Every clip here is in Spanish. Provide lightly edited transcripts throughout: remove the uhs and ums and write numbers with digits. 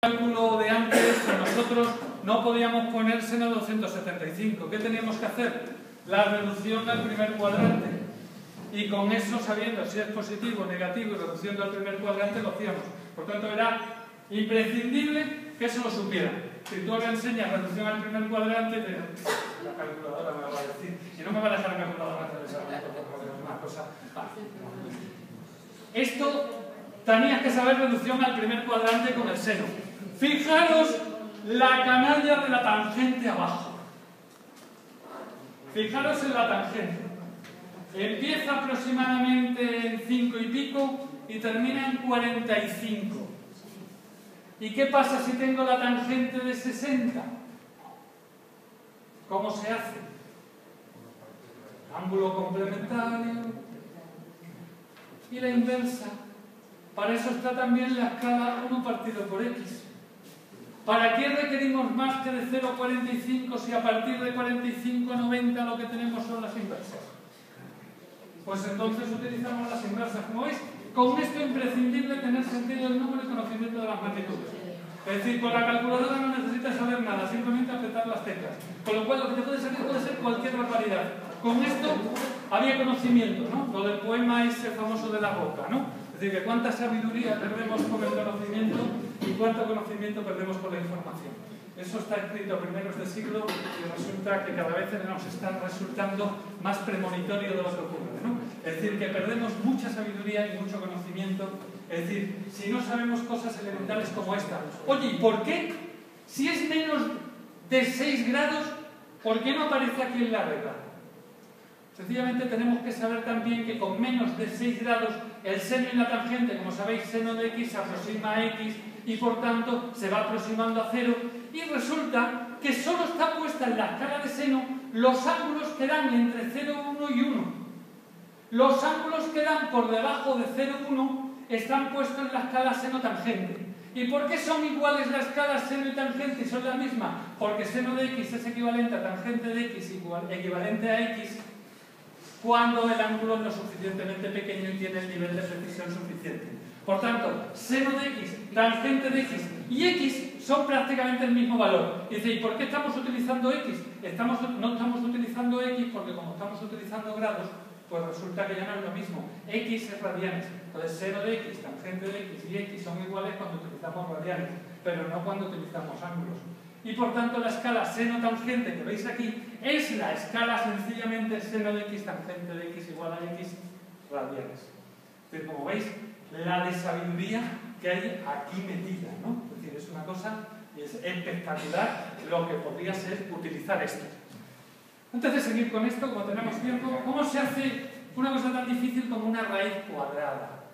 Cálculo de antes, nosotros no podíamos poner seno 275. ¿Qué teníamos que hacer? La reducción al primer cuadrante. Y con eso, sabiendo si es positivo o negativo y reduciendo al primer cuadrante, lo hacíamos. Por tanto, era imprescindible que eso lo supiera. Si tú ahora enseñas reducción al primer cuadrante, la calculadora me va a decir. Y no me va a dejar la calculadora hacer esa cosa. Esto tenías que saber reducción al primer cuadrante con el seno. Fijaros la canalla de la tangente abajo. Fijaros en la tangente. Empieza aproximadamente en 5 y pico y termina en 45. ¿Y qué pasa si tengo la tangente de 60? ¿Cómo se hace? Ángulo complementario y la inversa. Para eso está también la escala 1 partido por x. ¿Para qué requerimos más que de 0,45 si a partir de 45 a 90 lo que tenemos son las inversas? Pues entonces utilizamos las inversas. Como veis, con esto es imprescindible tener sentido del número y conocimiento de las magnitudes. Es decir, con la calculadora no necesitas saber nada, simplemente apretar las teclas. Con lo cual lo que te puede salir puede ser cualquier barbaridad. Con esto había conocimiento, ¿no? Lo del poema ese famoso de la roca, ¿no? Es decir, que cuánta sabiduría perdemos con el conocimiento y cuánto conocimiento perdemos con la información. Eso está escrito a primeros de siglo y resulta que cada vez nos está resultando más premonitorio de lo que ocurre, ¿no? Es decir, que perdemos mucha sabiduría y mucho conocimiento. Es decir, si no sabemos cosas elementales como esta. Oye, ¿y por qué? Si es menos de 6 grados, ¿por qué no aparece aquí en la regla? Sencillamente tenemos que saber también que con menos de 6 grados el seno y la tangente, como sabéis, seno de x se aproxima a x y por tanto se va aproximando a 0 y resulta que solo está puesta en la escala de seno los ángulos que dan entre 0,1 y 1. Los ángulos que dan por debajo de 0,1 están puestos en la escala seno-tangente. ¿Y por qué son iguales las escalas seno y tangente y son la misma? Porque seno de x es equivalente a tangente de x equivalente a x cuando el ángulo es lo suficientemente pequeño y tiene el nivel de precisión suficiente. Por tanto, seno de x, tangente de x y x son prácticamente el mismo valor. Y dice, ¿y por qué estamos utilizando x? No estamos utilizando x porque como estamos utilizando grados, pues resulta que ya no es lo mismo. X es radianes. Entonces, seno de x, tangente de x y x son iguales cuando utilizamos radianes, pero no cuando utilizamos ángulos. Y por tanto, la escala seno-tangente que veis aquí es la escala sencillamente seno de x, tangente de x igual a x radianes. Entonces, como veis, la de sabiduría que hay aquí metida, ¿no? Es decir, es una cosa es espectacular lo que podría ser utilizar esto. Antes de seguir con esto, como tenemos tiempo, ¿cómo se hace una cosa tan difícil como una raíz cuadrada?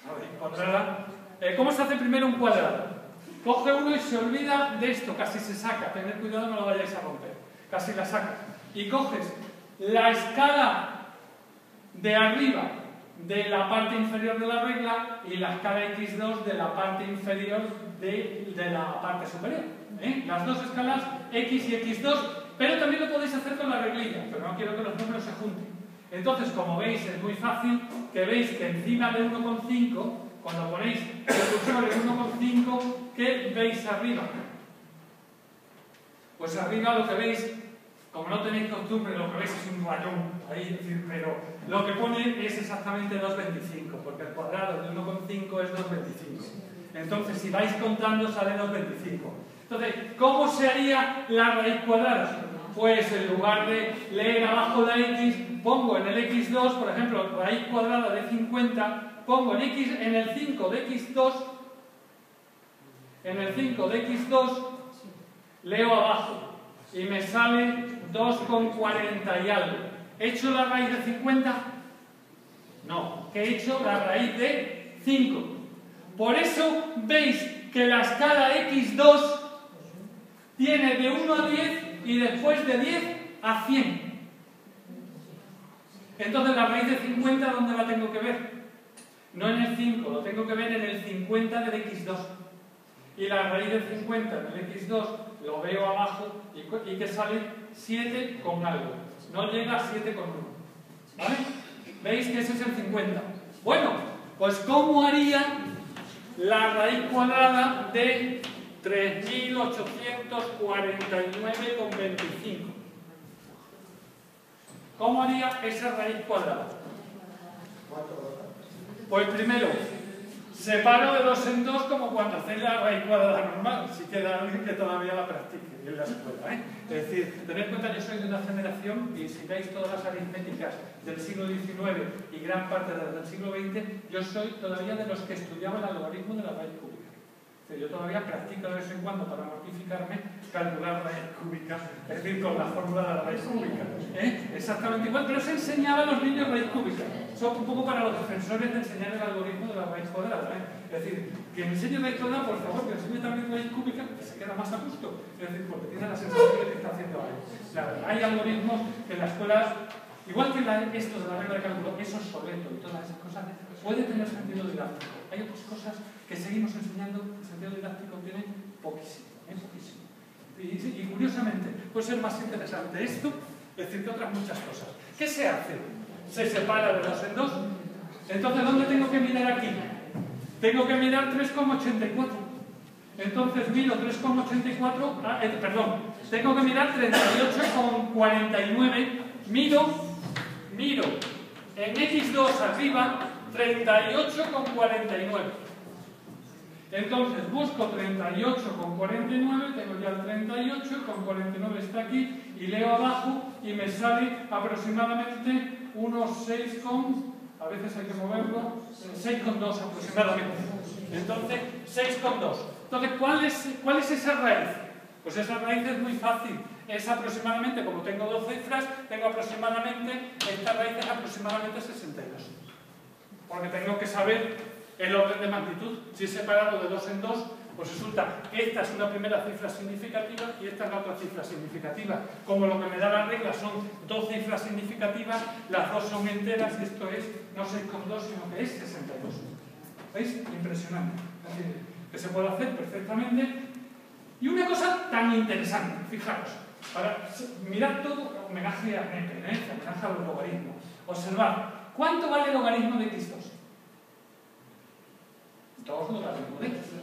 Una raíz cuadrada. ¿Cómo se hace primero un cuadrado? Coge uno y se olvida de esto, casi se saca. Tened cuidado, no lo vayáis a romper. Casi la saca. Y coges la escala de arriba de la parte inferior de la regla y la escala x2 de la parte inferior de la parte superior. Las dos escalas x y x2, pero también lo podéis hacer con la reglilla, pero no quiero que los números se junten. Entonces, como veis, es muy fácil que veis que encima de 1,5, cuando ponéis el cursor en 1,5, ¿qué veis arriba? Pues arriba lo que veis, como no tenéis costumbre, lo que veis es un rayón, ahí, es decir, pero lo que pone es exactamente 2,25, porque el cuadrado de 1,5 es 2,25. Entonces, si vais contando, sale 2,25. Entonces, ¿cómo se haría la raíz cuadrada? Pues en lugar de leer abajo la x, pongo en el x2, por ejemplo, raíz cuadrada de 50, pongo en el 5 de x2, leo abajo y me sale 2,40 y algo. ¿He hecho la raíz de 50? No, que he hecho la raíz de 5. Por eso veis que la escala x2 tiene de 1 a 10 y después de 10 a 100. Entonces la raíz de 50, ¿dónde la tengo que ver? No en el 5, lo tengo que ver en el 50 del x2. Y la raíz de 50 del x2 lo veo abajo y que sale 7 con algo. No llega a 7 con 1. ¿Vale? ¿Veis que ese es el 50? Bueno, pues ¿cómo haría la raíz cuadrada de 3.849,25. ¿Cómo haría esa raíz cuadrada? Pues primero, separo de 2 en 2 como cuando hacéis la raíz cuadrada normal, si queda alguien que todavía la practique en la escuela, ¿eh? Es decir, tened en cuenta, yo soy de una generación, y si veis todas las aritméticas del siglo XIX y gran parte del siglo XX, yo soy todavía de los que estudiaban el logaritmo de la raíz cúbica. Yo todavía practico de vez en cuando, para mortificarme, calcular raíz cúbica, es decir, con la fórmula de la raíz cúbica. Exactamente igual, pero se enseñaba a los niños raíz cúbica. Son un poco para los defensores de enseñar el algoritmo de la raíz cuadrada. Es decir, que me enseñe raíz cuadrada, por favor, que enseñe también raíz cúbica, que se queda más a gusto. Es decir, porque tiene la sensación de que está haciendo algo. Hay algoritmos que en la escuela, igual que esto de la regla de cálculo, eso es obsoleto y todas esas cosas, puede tener sentido didáctico. Hay otras cosas que seguimos enseñando, el sentido didáctico tiene poquísimo, poquísimo. Y curiosamente, puede ser más interesante esto, es decir, que otras muchas cosas. ¿Qué se hace? Se separa de 2 en 2. Entonces, ¿dónde tengo que mirar aquí? Tengo que mirar 3,84. Entonces, miro 3,84, perdón, tengo que mirar 38,49. Miro en X2 arriba 38,49. Entonces busco 38,49, tengo ya el 38,49 está aquí, y leo abajo y me sale aproximadamente unos 6, a veces hay que moverlo, 6,2 aproximadamente. Entonces, 6,2. Entonces, ¿cuál es esa raíz? Pues esa raíz es muy fácil. Es aproximadamente, como tengo 2 cifras, tengo aproximadamente, esta raíz es aproximadamente 62. Porque tengo que saber el orden de magnitud. Si he separado de 2 en 2, pues resulta que esta es una primera cifra significativa y esta es la otra cifra significativa. Como lo que me da la regla son 2 cifras significativas, las dos son enteras, y esto es no 6,2, sino que es 62. ¿Veis? Impresionante. Así que se puede hacer perfectamente. Y una cosa tan interesante, fijaros, mirad todo, homenaje a Nepe, homenaje a los logaritmos. Observad, ¿cuánto vale el logaritmo de X2? 2 logaritmos de X2.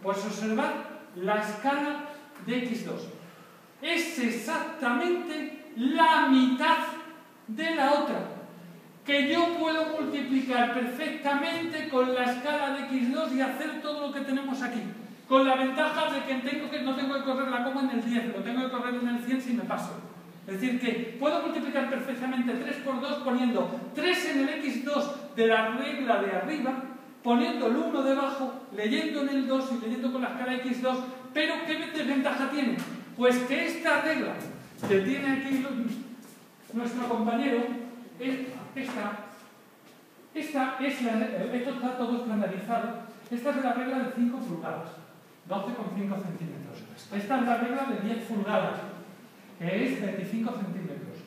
Pues observad la escala de X2. Es exactamente la mitad de la otra, que yo puedo multiplicar perfectamente con la escala de X2 y hacer todo lo que tenemos aquí. Con la ventaja de que no tengo que correr la coma en el 10, lo tengo que correr en el 100 si me paso. Es decir, que puedo multiplicar perfectamente 3 por 2 poniendo 3 en el X2 de la regla de arriba, poniendo el 1 debajo, leyendo en el 2 y leyendo con la escala X2, pero ¿qué desventaja tiene? Pues que esta regla que tiene aquí nuestro compañero, esto está todo estandarizado, esta es la regla de 5 pulgadas. 12,5 centímetros. Esta es la regla de 10 pulgadas, que es 25 centímetros.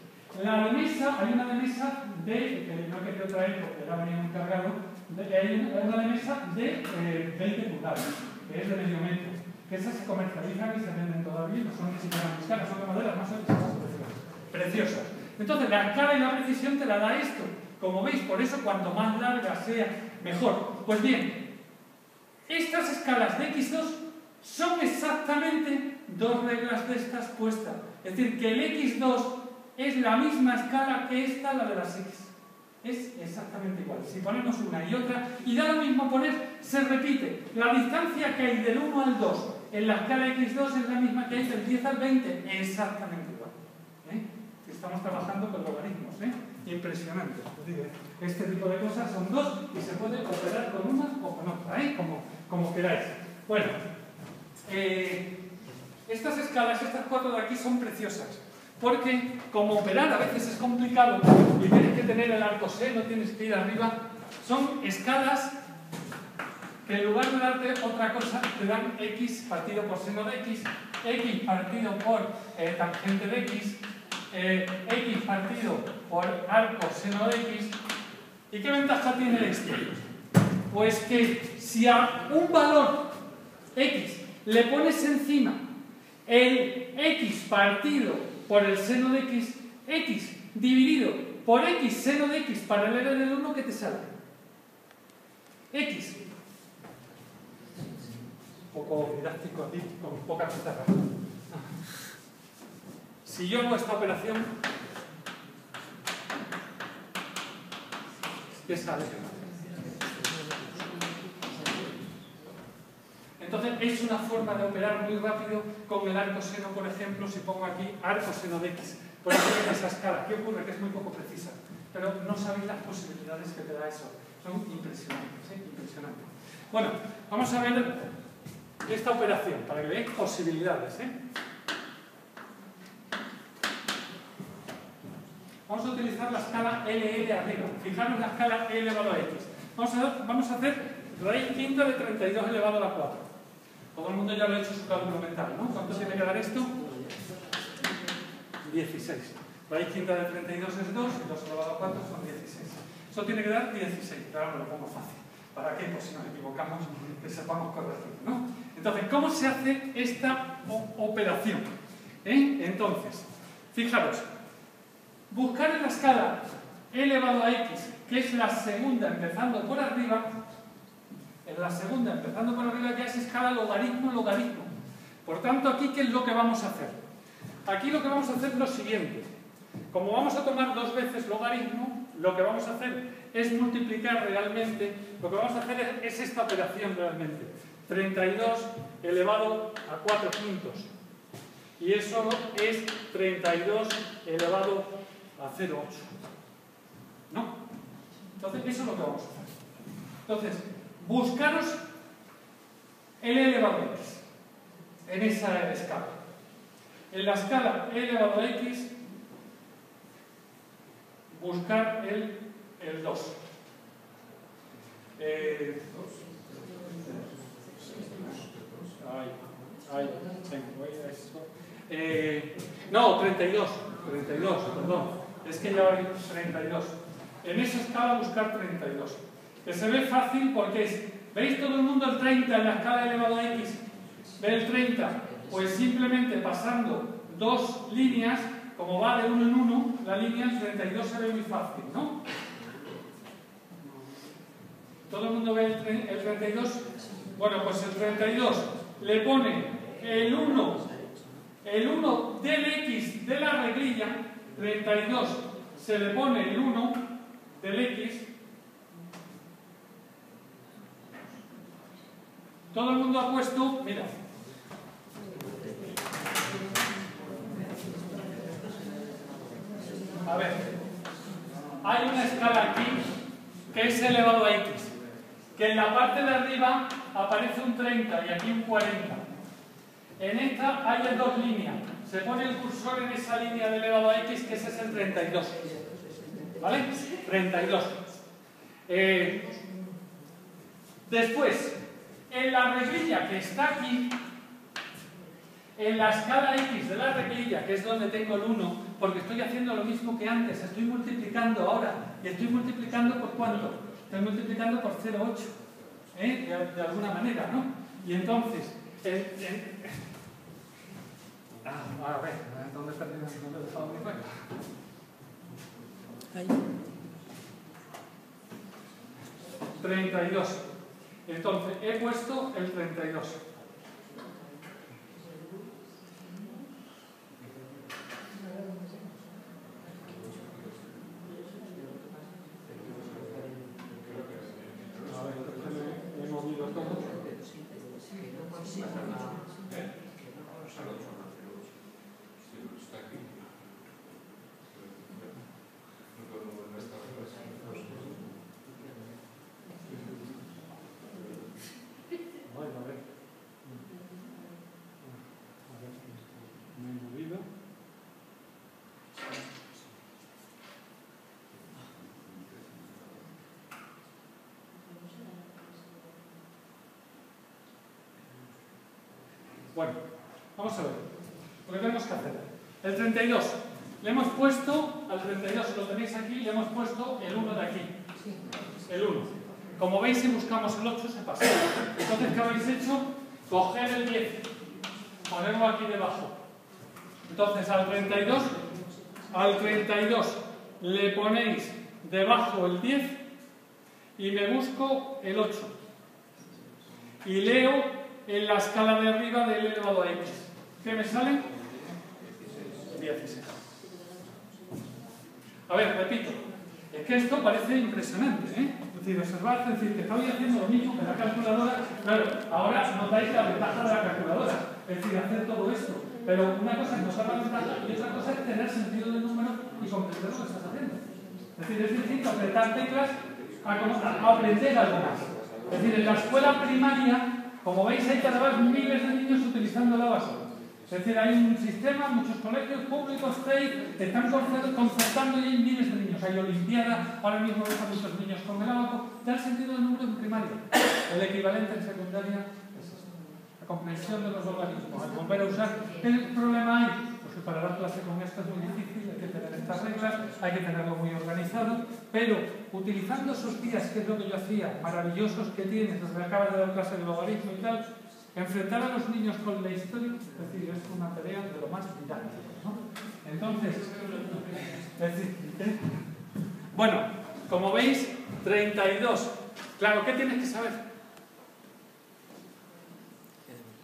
La de mesa, hay una de mesa que no he querido traer porque ya venía muy cargado, hay una de mesa de 20 pulgadas, que es de medio metro. Que esas se comercializan y se venden todavía, no son ni siquiera muy caras, son de madera, no son preciosas. Entonces, la escala y la precisión te la da esto. Como veis, por eso cuanto más larga sea, mejor. Pues bien, estas escalas de X2 son exactamente 2 reglas de estas puestas. Es decir, que el X2 es la misma escala que esta, la de las X. Es exactamente igual. Si ponemos una y otra, y da lo mismo poner, se repite. La distancia que hay del 1 al 2 en la escala X2 es la misma que hay del 10 al 20. Exactamente igual. Estamos trabajando con logaritmos. Impresionante. Este tipo de cosas son 2 y se puede operar con una o con otra, como queráis. Bueno, estas escalas, estas 4 de aquí son preciosas, porque como operar a veces es complicado y tienes que tener el arco seno, tienes que ir arriba, son escalas que en lugar de darte otra cosa te dan x partido por seno de x, x partido por tangente de x, x partido por arco seno de x. ¿Y qué ventaja tiene esto? Pues que si a un valor x le pones encima el x partido por el seno de x, x dividido por x seno de x para el r del 1, ¿qué te sale? X. un poco didáctico aquí, con poca pizarra. Si yo hago esta operación, ¿qué sale? Entonces es una forma de operar muy rápido con el arcoseno, por ejemplo, si pongo aquí arcoseno de x. Por eso en esa escala, ¿qué ocurre? Que es muy poco precisa. Pero no sabéis las posibilidades que te da eso. Son impresionantes, ¿eh? Impresionantes. Bueno, vamos a ver esta operación, para que veáis posibilidades, ¿eh? Vamos a utilizar la escala LL arriba. Fijaros la escala E elevado a x. Vamos a hacer raíz quinta de 32 elevado a la 4. Todo el mundo ya lo ha hecho su cálculo mental, ¿no? ¿Cuánto tiene que dar esto? 16. Raíz quinta de 32 es 2 y 2 elevado a 4 son 16. Eso tiene que dar 16. Pero ahora me lo pongo fácil. ¿Para qué? Pues si nos equivocamos, que sepamos corregir, ¿no? Entonces, ¿cómo se hace esta operación? Entonces, fijaros, buscar en la escala e elevado a x, que es la segunda empezando por arriba, en la segunda empezando por arriba ya es escala logaritmo-logaritmo. Por tanto, aquí, ¿qué es lo que vamos a hacer? Aquí lo que vamos a hacer es lo siguiente. Como vamos a tomar dos veces logaritmo, lo que vamos a hacer es multiplicar realmente, lo que vamos a hacer es esta operación realmente. 32 elevado a 4 quintos. Y eso es 32 elevado a 0,8. ¿No? Entonces, eso es lo que vamos a hacer. Entonces, buscaros el elevado a x en esa escala. En la escala e elevado a x, buscar el 2. No, 32, perdón. Es que ya hay 32. En esa escala buscar 32. Que se ve fácil porque es, ¿veis todo el mundo el 30 en la escala elevado a x? ¿Ve el 30? Pues simplemente pasando dos líneas, como va de uno en uno, la línea el 32 se ve muy fácil, ¿no? ¿Todo el mundo ve el 32? Bueno, pues el 32 le pone el 1 del x de la reglilla, 32 se le pone el 1 del x. Todo el mundo ha puesto, mira, a ver, hay una escala aquí que es elevado a x, que en la parte de arriba aparece un 30 y aquí un 40. En esta hay dos líneas, se pone el cursor en esa línea de elevado a x, que ese es el 32. ¿Vale? 32. Después, en la reglilla que está aquí, en la escala x de la reglilla, que es donde tengo el 1, porque estoy haciendo lo mismo que antes, estoy multiplicando ahora, y estoy multiplicando por ¿cuánto? Estoy multiplicando por 0,8, de alguna manera, ¿no? Y entonces, a ver, ¿dónde he dejado mi regla? Ahí. 32. Entonces, he puesto el 32. A ver, he movido todo. Bueno, vamos a ver lo que tenemos que hacer. El 32, le hemos puesto, al 32 lo tenéis aquí, le hemos puesto el 1 de aquí. El 1. Como veis, si buscamos el 8 se pasa. Entonces, ¿qué habéis hecho? Coger el 10, ponerlo aquí debajo. Entonces, al 32 le ponéis debajo el 10 y me busco el 8. Y leo en la escala de arriba del elevado a x. ¿Qué me sale? 16. A ver, repito. Es que esto parece impresionante, ¿eh? Es decir, observad, es decir, que estoy haciendo lo mismo que la calculadora. Claro, ahora notáis la ventaja de la calculadora, es decir, hacer todo esto. Pero una cosa es notar la ventaja y otra cosa es tener sentido del número y comprender lo que estás haciendo. Es decir, es distinto apretar teclas a aprender algo más. Es decir, en la escuela primaria, como veis, hay cada vez miles de niños utilizando la base. Es decir, hay un sistema, muchos colegios públicos, FEI, están concertando y hay miles de niños. Hay olimpiada, ahora mismo ves a muchos niños con el abaco. Da el sentido del número en primaria. El equivalente en secundaria es esto. La comprensión de los logaritmos. Al volver a usar, ¿qué problema hay? Pues que para dar clase con esto es muy difícil, hay que tener estas reglas, hay que tenerlo muy organizado, pero utilizando esos días, que es lo que yo hacía, maravillosos que tienes desde que acabas de dar clase de logaritmo y tal, enfrentar a los niños con la historia, es decir, es una tarea de lo más didáctica, ¿no? Entonces, es decir, bueno, como veis, 32. Claro, ¿qué tienes que saber?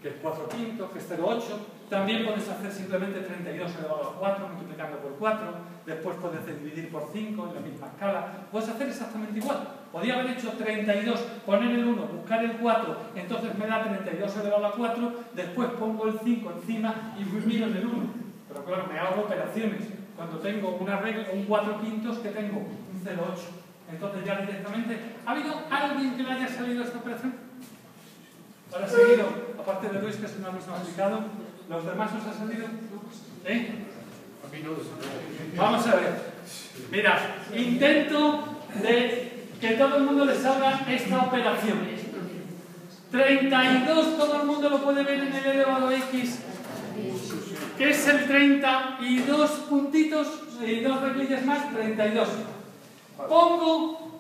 Que es 4 quintos, que es 0,8. También puedes hacer simplemente 32 elevado a 4, multiplicando por 4. Después puedes dividir por 5 en la misma escala. Puedes hacer exactamente igual. Podría haber hecho 32, poner el 1, buscar el 4, entonces me da 32 elevado a 4, después pongo el 5 encima y miro en el 1. Pero claro, me hago operaciones. Cuando tengo una regla, un 4 quintos, que tengo un 0,8. Entonces ya directamente, ¿ha habido alguien que le haya salido esta operación? Ahora seguido, aparte de Luis, que es un alumno aplicado, ¿los demás os ha salido? ¿Eh? Vamos a ver. Mira, intento de que todo el mundo les haga esta operación. 32, todo el mundo lo puede ver en el elevado a x, que es el 30 y 2 puntitos y 2 reglillas más, 32. Pongo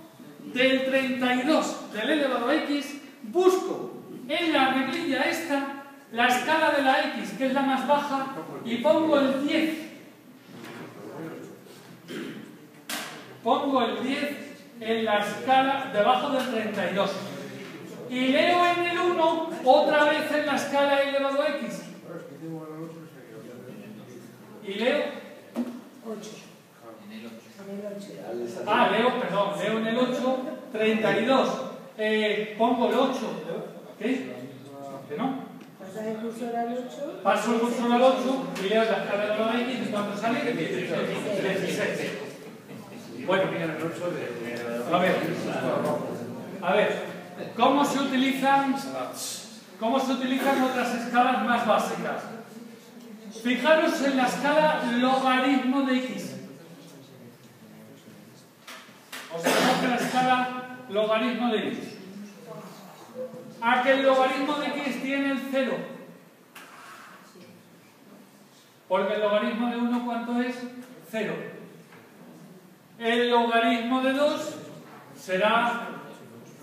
del 32 del elevado a x, busco en la reglilla esta la escala de la x, que es la más baja, y pongo el 10. Pongo el 10 en la escala debajo del 32. Y leo en el 1 otra vez en la escala elevado a x. Y leo 8. Leo en el 8, 32. Pongo el 8. ¿Qué? ¿Que no? Pasas el cursor al 8. Paso el cursor al 8 y leo la escala elevado a x y cuando sale 16. Bueno, a ver, ¿cómo se utilizan otras escalas más básicas? Fijaros en la escala logaritmo de x. Observad que la escala logaritmo de x. ¿A que el logaritmo de x tiene el 0? Porque el logaritmo de 1, ¿cuánto es? 0. El logaritmo de 2 será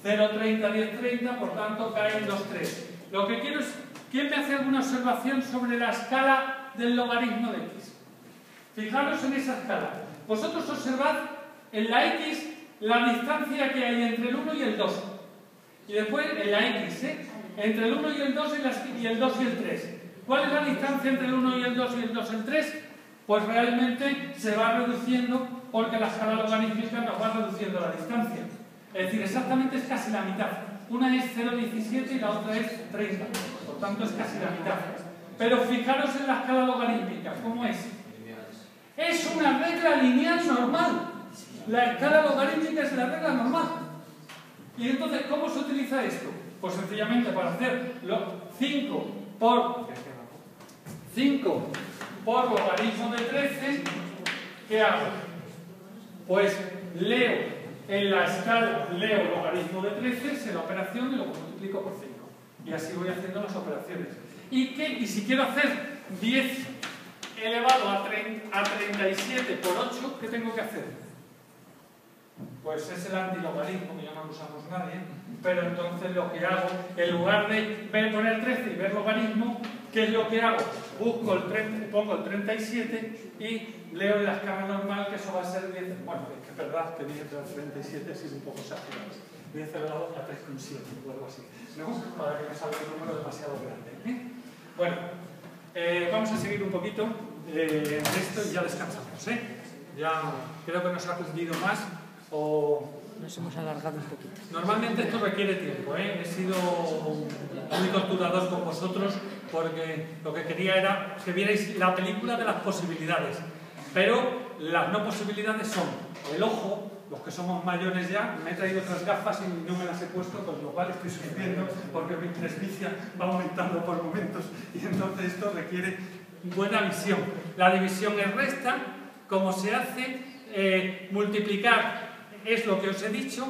0,30, 10,30, por tanto caen los 3. Lo que quiero es, ¿quién me hace alguna observación sobre la escala del logaritmo de x? Fijaros en esa escala. Vosotros observad en la x la distancia que hay entre el 1 y el 2. Y después en la x, entre el 1 y el 2 y el 2 y el 3. ¿Cuál es la distancia entre el 1 y el 2 y el 2 y el 3? Pues realmente se va reduciendo porque la escala logarítmica nos va reduciendo la distancia. Es decir, exactamente es casi la mitad. Una es 0,17 y la otra es 30. Por tanto, es casi la mitad. Pero fijaros en la escala logarítmica. ¿Cómo es? Es una regla lineal normal. La escala logarítmica es la regla normal. Y entonces, ¿cómo se utiliza esto? Pues sencillamente para hacer 5 por logaritmo de 13, ¿qué hago? Pues leo en la escala, leo logaritmo de 13, sé la operación y lo multiplico por 5. Y así voy haciendo las operaciones. ¿Y si quiero hacer 10 elevado a 37 por 8, qué tengo que hacer? Pues es el antilogaritmo, que ya no lo usamos nadie, pero entonces lo que hago, en lugar de poner 13 y ver logaritmo, ¿qué es lo que hago? Busco el 30, pongo el 37 y leo en la escala normal que eso va a ser 10. Bueno, es que es verdad que 10 tras 37 es un poco exagerado. 10 elevado a 3,7 o algo así, ¿no? Para que no salga un número demasiado grande. Bueno, vamos a seguir un poquito esto y ya descansamos. Ya creo que nos ha cundido más o... Nos hemos alargado un poquito. Normalmente esto requiere tiempo, He sido muy torturador con vosotros porque lo que quería era que vierais la película de las posibilidades. Pero las no posibilidades son el ojo, los que somos mayores ya, me he traído otras gafas y no me las he puesto, con lo cual estoy sufriendo porque mi presbicia va aumentando por momentos y entonces esto requiere buena visión. La división es resta, como se hace, multiplicar es lo que os he dicho,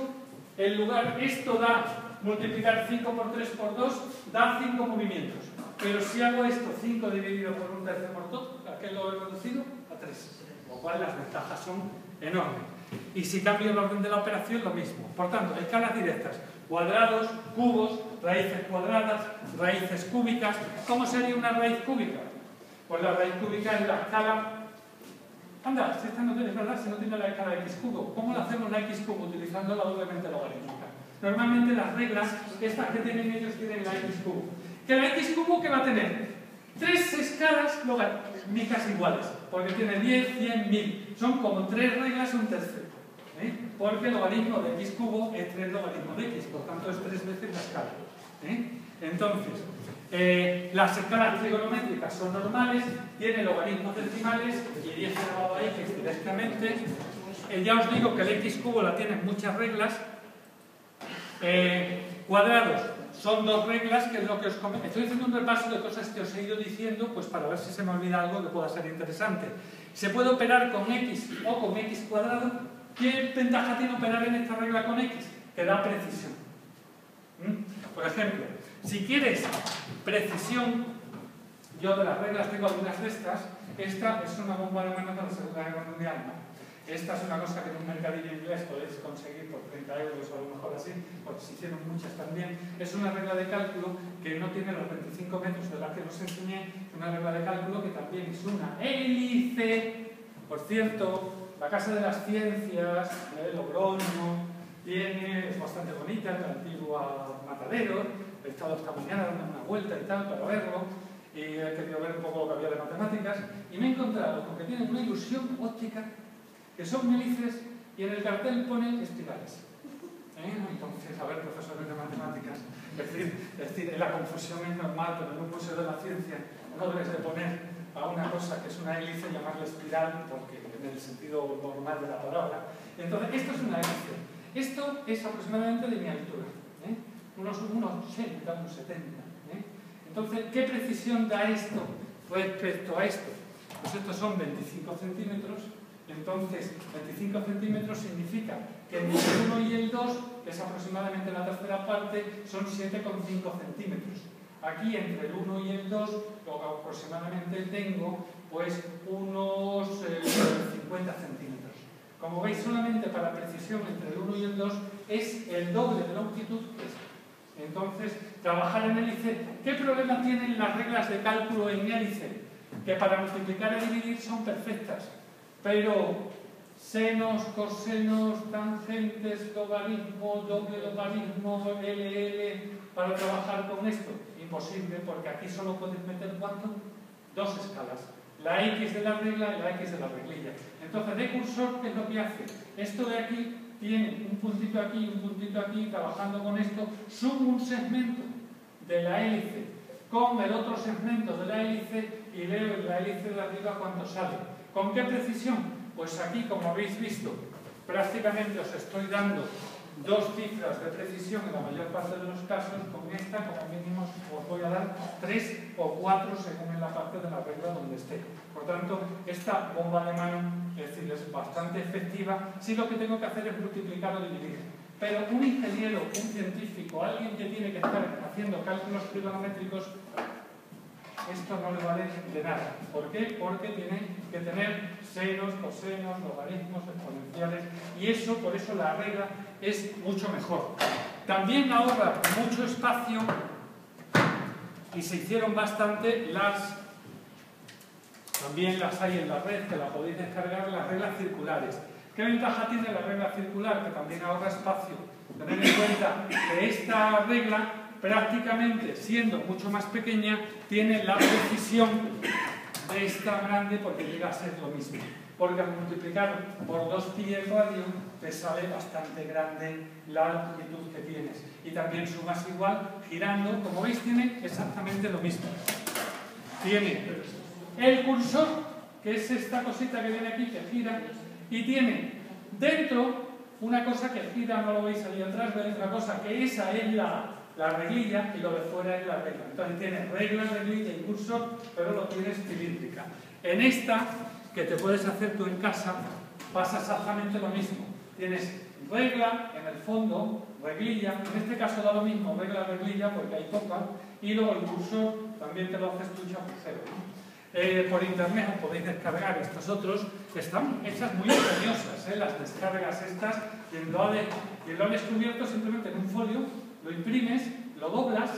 en lugar, esto da, multiplicar 5 por 3 por 2, da 5 movimientos. Pero si hago esto, 5 dividido por 1 tercio por 2, ¿a qué lo he reducido? A 3. Con lo cual las ventajas son enormes. Y si cambio el orden de la operación, lo mismo. Por tanto, escalas directas, cuadrados, cubos, raíces cuadradas, raíces cúbicas. ¿Cómo sería una raíz cúbica? Pues la raíz cúbica es la escala... Anda, si esta no tiene, ¿verdad? Si no tiene la escala de x cubo. ¿Cómo lo hacemos la x cubo? Utilizando la doblemente logarítmica. Normalmente las reglas, estas que tienen ellos, tienen la x cubo. ¿Que la x cubo qué va a tener? 3 escalas logarítmicas iguales, porque tiene 10, 100, 1000. Son como 3 reglas un tercio. Porque el logaritmo de x cubo es 3 logaritmos de x, por tanto es 3 veces la escala. Entonces, las escalas trigonométricas son normales, tienen logaritmos decimales y 10 elevado a x directamente. Ya os digo que el x cubo la tiene muchas reglas. Cuadrados son 2 reglas, que es lo que os comento. Estoy haciendo un repaso de cosas que os he ido diciendo, pues para ver si se me olvida algo que pueda ser interesante. Se puede operar con x o con x cuadrado. ¿Qué ventaja tiene operar en esta regla con x? Que da precisión. Por ejemplo, si quieres precisión, yo de las reglas tengo algunas de estas. Esta es una bomba de mano de la Segunda Guerra Mundial, ¿no? Esta es una cosa que en un mercadillo inglés podéis conseguir por 30 euros o a lo mejor así, porque se hicieron muchas también. Es una regla de cálculo que no tiene los 25 metros de la que os enseñé, una regla de cálculo que también es una hélice. Por cierto, la Casa de las Ciencias, Logroño, es bastante bonita, la antigua Matadero. He estado esta mañana dando una vuelta y tal para verlo, y he querido ver un poco lo que había de matemáticas, y me he encontrado con que tienen una ilusión óptica, que son hélices, y en el cartel pone espirales. Entonces, a ver, profesores de matemáticas, es decir, la confusión es normal, pero en un museo de la ciencia no debes de poner a una cosa que es una hélice llamarla espiral, porque en el sentido normal de la palabra. Entonces, esto es una hélice. Esto es aproximadamente de mi altura, unos 80, unos 70. Entonces, ¿qué precisión da esto respecto a esto? Pues estos son 25 centímetros. Entonces, 25 centímetros significa que entre el 1 y el 2, que es aproximadamente la tercera parte, son 7,5 centímetros. Aquí, entre el 1 y el 2, lo que aproximadamente tengo, pues unos 50 centímetros. Como veis, solamente para precisión entre el 1 y el 2 es el doble de longitud que esto. Entonces, trabajar en hélice, ¿qué problema tienen las reglas de cálculo en hélice? Que para multiplicar y dividir son perfectas, pero senos, cosenos, tangentes, logaritmo, doble logaritmo, LL, para trabajar con esto, imposible, porque aquí solo puedes meter ¿cuánto? 2 escalas, la X de la regla y la X de la reglilla. Entonces, de cursor, ¿qué es lo que hace? Esto de aquí tiene un puntito aquí, trabajando con esto, sumo un segmento de la hélice con el otro segmento de la hélice y leo en la hélice de arriba cuánto sale. ¿Con qué precisión? Pues aquí, como habéis visto, prácticamente os estoy dando 2 cifras de precisión en la mayor parte de los casos. Con esta, como mínimo, os voy a dar 3 o 4 según en la parte de la regla donde esté. Por tanto, esta bomba de mano, es decir, es bastante efectiva si lo que tengo que hacer es multiplicar o dividir. Pero un ingeniero, un científico, alguien que tiene que estar haciendo cálculos trigonométricos, esto no le vale de nada. ¿Por qué? Porque tiene que tener senos, cosenos, logaritmos, exponenciales, y eso, por eso la regla es mucho mejor. También ahorra mucho espacio y se hicieron bastante también las hay en la red, que la podéis descargar, las reglas circulares. ¿Qué ventaja tiene la regla circular? Que también ahorra espacio. Tened en cuenta que esta regla, prácticamente siendo mucho más pequeña, tiene la precisión de esta grande porque llega a ser lo mismo. Porque al multiplicar por 2pi el radio te sale bastante grande la longitud que tienes. Y también sumas igual, girando, como veis tiene exactamente lo mismo. Tiene el cursor, que es esta cosita que viene aquí, que gira, y tiene dentro una cosa que gira, no lo veis ahí atrás, veis una cosa que esa es la reglilla y lo de fuera es la regla. Entonces tienes regla, reglilla y cursor, pero lo tienes cilíndrica. En esta, que te puedes hacer tú en casa, pasa exactamente lo mismo. Tienes regla en el fondo, reglilla, en este caso da lo mismo, regla, reglilla, porque hay poca, y luego el cursor también te lo haces tú chapucero, ¿no? Por internet os podéis descargar estos otros, que están hechas muy ingeniosas, las descargas estas, quien lo ha descubierto simplemente en un folio, lo imprimes, lo doblas,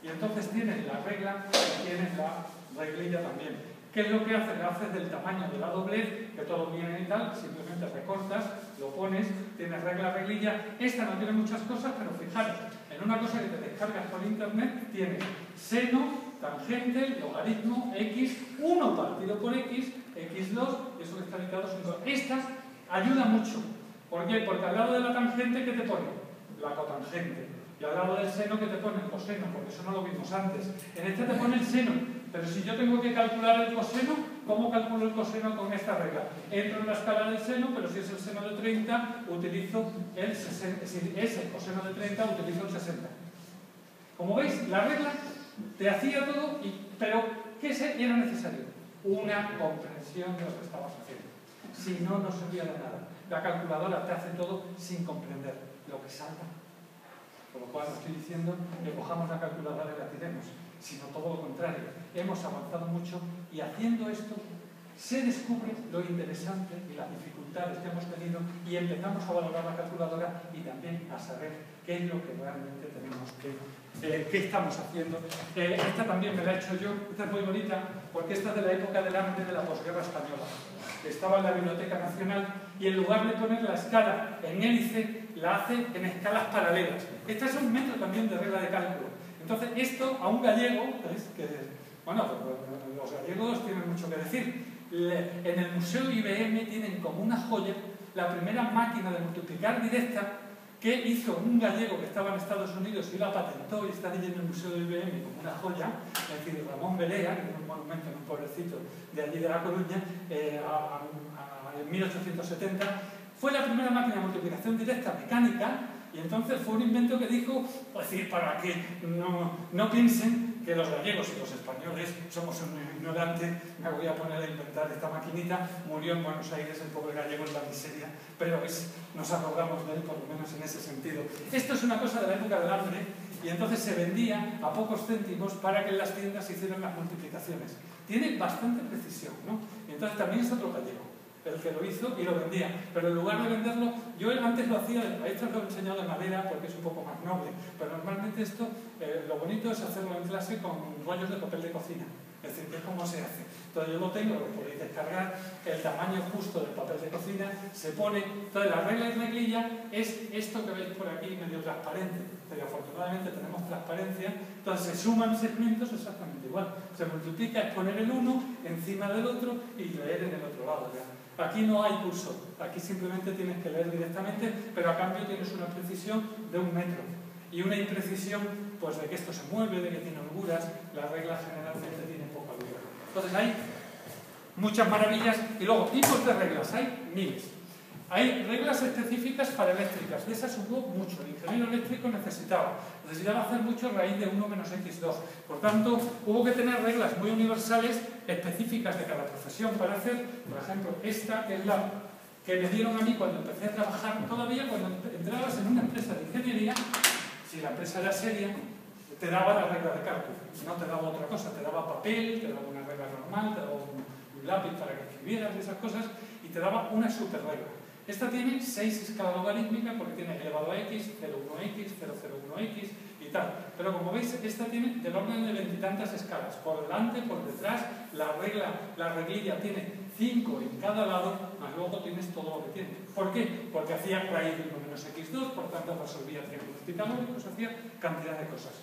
y entonces tienes la regla y tienes la reglilla también. ¿Qué es lo que haces? Lo haces del tamaño de la doblez, que todo viene y tal, simplemente recortas, lo pones, tienes regla, reglilla. Esta no tiene muchas cosas, pero fijaros, en una cosa que te descargas por internet, tienes seno, tangente, logaritmo, x, 1 partido por x, x2, eso que está indicado son 2. Estas ayudan mucho. ¿Por qué? Porque al lado de la tangente, ¿qué te pone? La cotangente. Y al lado del seno, ¿qué te pone? El coseno, porque eso no lo vimos antes. En este te pone el seno. Pero si yo tengo que calcular el coseno, ¿cómo calculo el coseno con esta regla? Entro en la escala del seno, pero si es el seno de 30, utilizo el 60. Si es el coseno de 30, utilizo el 60. Como veis, la regla te hacía todo, pero ¿qué era necesario? Una comprensión de lo que estabas haciendo. Si no, no servía de nada. La calculadora te hace todo sin comprender lo que salga. Por lo cual no estoy diciendo que cojamos la calculadora y la tiremos, sino todo lo contrario. Hemos avanzado mucho y haciendo esto se descubre lo interesante y las dificultades que hemos tenido y empezamos a valorar la calculadora y también a saber qué es lo que realmente tenemos qué estamos haciendo. Esta también me la he hecho yo, esta es muy bonita porque esta es de la época del hambre de la posguerra española. Estaba en la Biblioteca Nacional y en lugar de poner la escala en hélice, la hace en escalas paralelas. Esta es un método también de regla de cálculo. Entonces esto a un gallego, bueno, los gallegos tienen mucho que decir. En el Museo IBM tienen como una joya la primera máquina de multiplicar directa que hizo un gallego que estaba en Estados Unidos y la patentó y está allí en el Museo de IBM como una joya, es decir, Ramón Belea, que es un monumento en un pueblecito de allí de La Coruña, en 1870, fue la primera máquina de multiplicación directa mecánica y entonces fue un invento que dijo, es decir, para que no piensen que los gallegos y los españoles somos un ignorante, me voy a poner a inventar esta maquinita, murió en Buenos Aires el pobre gallego en la miseria, pero nos acordamos de él por lo menos en ese sentido. Esto es una cosa de la época del hambre y entonces se vendía a pocos céntimos para que en las tiendas se hicieran las multiplicaciones. Tiene bastante precisión, ¿no? Y entonces también es otro gallego el que lo hizo y lo vendía, pero en lugar de venderlo, yo antes lo hacía, a esto lo he enseñado de madera porque es un poco más noble, pero normalmente esto, lo bonito es hacerlo en clase con rollos de papel de cocina, es decir, que es como se hace. Entonces yo lo tengo, lo podéis descargar, el tamaño justo del papel de cocina, se pone, entonces la regla y reglilla es esto que veis por aquí medio transparente, pero afortunadamente tenemos transparencia, entonces se suman segmentos exactamente igual, se multiplica, es poner el uno encima del otro y leer en el otro lado. ¿Ya? Aquí no hay cursor, aquí simplemente tienes que leer directamente, pero a cambio tienes una precisión de 1 metro y una imprecisión pues de que esto se mueve, de que tiene holguras, la regla generalmente tiene poca holgura. Entonces hay muchas maravillas y luego tipos de reglas, hay miles. Hay reglas específicas para eléctricas, de esas hubo mucho, el ingeniero eléctrico necesitaba hacer mucho raíz de 1 menos x2, por tanto hubo que tener reglas muy universales específicas de cada profesión para hacer, por ejemplo, esta que es la que me dieron a mí cuando empecé a trabajar, todavía cuando entrabas en una empresa de ingeniería, si la empresa era seria, te daba la regla de cálculo, no te daba otra cosa, te daba papel, te daba una regla normal, te daba un lápiz para que escribieras esas cosas y te daba una super regla. Esta tiene 6 escalas logarítmicas porque tiene elevado a x, 0,1x, 0,01x y y tal. Pero como veis, esta tiene del orden de 20 y tantas escalas. Por delante, por detrás, la reglilla tiene 5 en cada lado, más luego tienes todo lo que tiene. ¿Por qué? Porque hacía raíz de 1 menos x2, por tanto resolvía triángulos pitagóricos, hacía cantidad de cosas.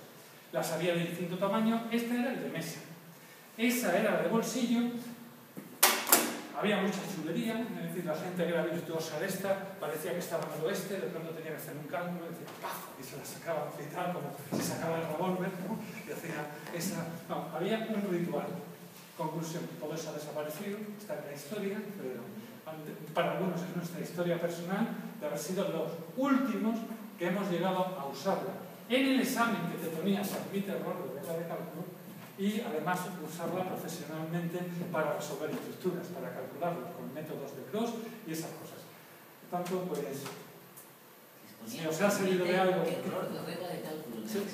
Las había de distinto tamaño, este era el de mesa. Esa era la de bolsillo. Había mucha chulería, es decir, la gente que era virtuosa de esta parecía que estaba en el oeste, de pronto tenía que hacer un cálculo, y decía ¡paf! Y se la sacaba y tal, como se sacaba el revólver, ¿no? Y hacía esa... No, había un ritual. Conclusión, todo eso ha desaparecido, está en la historia, pero para algunos es nuestra historia personal de haber sido los últimos que hemos llegado a usarla. En el examen que te ponía se admite error de regla de cálculo, y además usarla profesionalmente para resolver estructuras, para calcularlo con métodos de Cross y esas cosas. Por tanto, pues, si os ha servido de algo...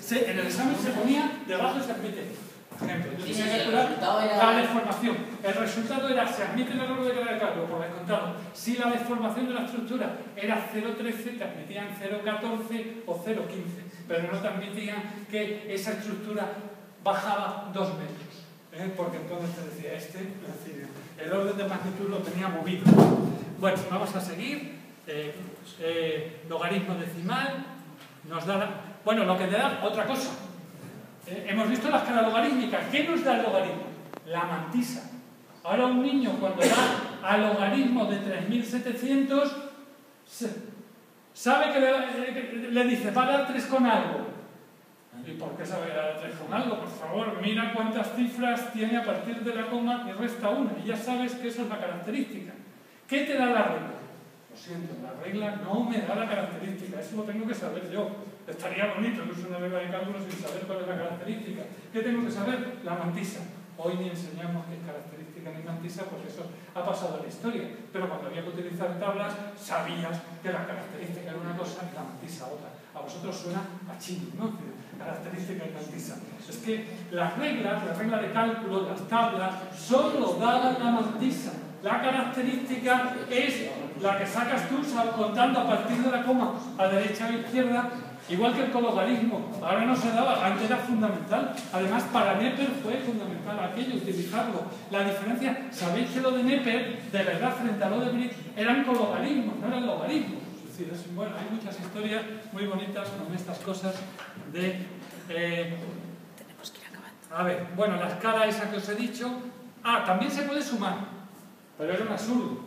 Sí, en el examen se ponía debajo se admite. Por ejemplo, yo tenía que calcular la deformación. El resultado era, se admite el error de regla de cálculo, por descontado. Si la deformación de la estructura era 0,13, te admitían 0,14 o 0,15, pero no te admitían que esa estructura bajaba 2 metros, porque entonces te decía es decir, el orden de magnitud lo tenía movido. Bueno, vamos a seguir. Logaritmo decimal nos da bueno, lo que te da otra cosa. Hemos visto la escala logarítmica. ¿Qué nos da el logaritmo? La mantisa. Ahora un niño cuando da al logaritmo de 3700 sabe que le dice va a dar 3 con algo. ¿Y por qué sabe dar 3 con algo? Por favor, mira cuántas cifras tiene a partir de la coma y resta una. Y ya sabes que eso es la característica. ¿Qué te da la regla? Lo siento, la regla no me da la característica. Eso lo tengo que saber yo. Estaría bonito que use una regla de cálculo sin saber cuál es la característica. ¿Qué tengo que saber? La mantisa. Hoy ni enseñamos qué es característica ni mantisa, porque eso ha pasado a la historia. Pero cuando había que utilizar tablas, sabías que la característica era una cosa y la mantisa otra. A vosotros suena a chino, ¿no? Característica y mantisa. Es que las reglas, la regla de cálculo, las tablas, solo daban la mantisa. La característica es la que sacas tú contando a partir de la coma a derecha o izquierda, igual que el cologarismo. Ahora no se daba, antes era fundamental. Además, para Neper fue fundamental aquello, utilizarlo. La diferencia, sabéis que lo de Neper, de verdad, frente a lo de Brit, eran cologarismos, no eran logaritmos. Es decir, bueno, hay muchas historias muy bonitas con estas cosas de... Tenemos que ir acabando. A ver, bueno, la escala esa que os he dicho... Ah, también se puede sumar, pero era un absurdo.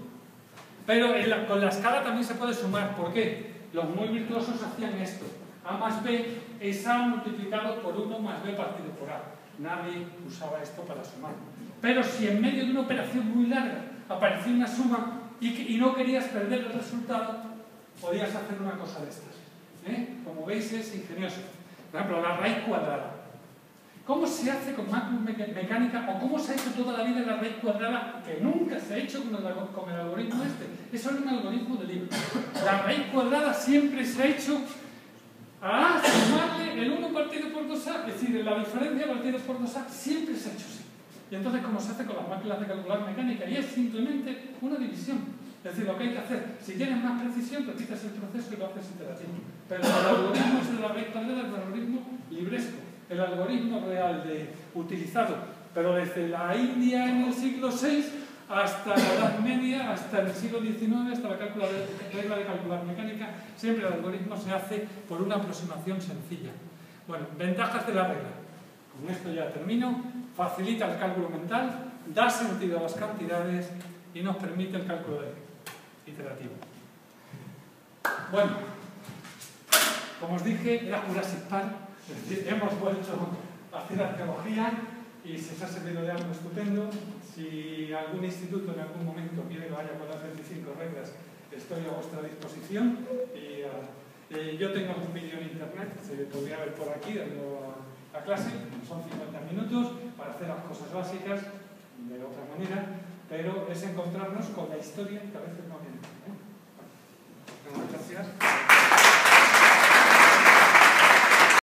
Pero con la escala también se puede sumar. ¿Por qué? Los muy virtuosos hacían esto. A más B es A multiplicado por 1 más B partido por A. Nadie usaba esto para sumar. Pero si en medio de una operación muy larga aparecía una suma y no querías perder el resultado, podías hacer una cosa de estas. Como veis, es ingenioso. Por ejemplo, la raíz cuadrada. ¿Cómo se hace con macromecánica o cómo se ha hecho toda la vida la raíz cuadrada que nunca se ha hecho con el algoritmo este? Eso es un algoritmo de libro. La raíz cuadrada siempre se ha hecho a sumarle el 1 partido por 2a, es decir, la diferencia partido por 2a siempre se ha hecho así. Y entonces, ¿cómo se hace con las máquinas de calcular mecánica? Y es simplemente una división. Es decir, lo que hay que hacer, si tienes más precisión, repites el proceso y lo haces iterativo. Pero el algoritmo es de la raíz cuadrada, es el algoritmo libresco. El algoritmo real utilizado, pero desde la India en el siglo VI hasta la Edad Media, hasta el siglo XIX, hasta la regla de calcular mecánica, siempre el algoritmo se hace por una aproximación sencilla. Bueno, ventajas de la regla. Con esto ya termino. Facilita el cálculo mental, da sentido a las cantidades y nos permite el cálculo iterativo. Bueno, como os dije, era Jurassic Park. Es decir, hemos vuelto a hacer arqueología y si os ha servido de algo estupendo. Si algún instituto en algún momento quiere que vaya con las 25 reglas, estoy a vuestra disposición. Y yo tengo algún vídeo en internet, se podría ver por aquí, dando a clase. Son 50 minutos para hacer las cosas básicas de otra manera, pero es encontrarnos con la historia que a veces no viene. Muchas gracias.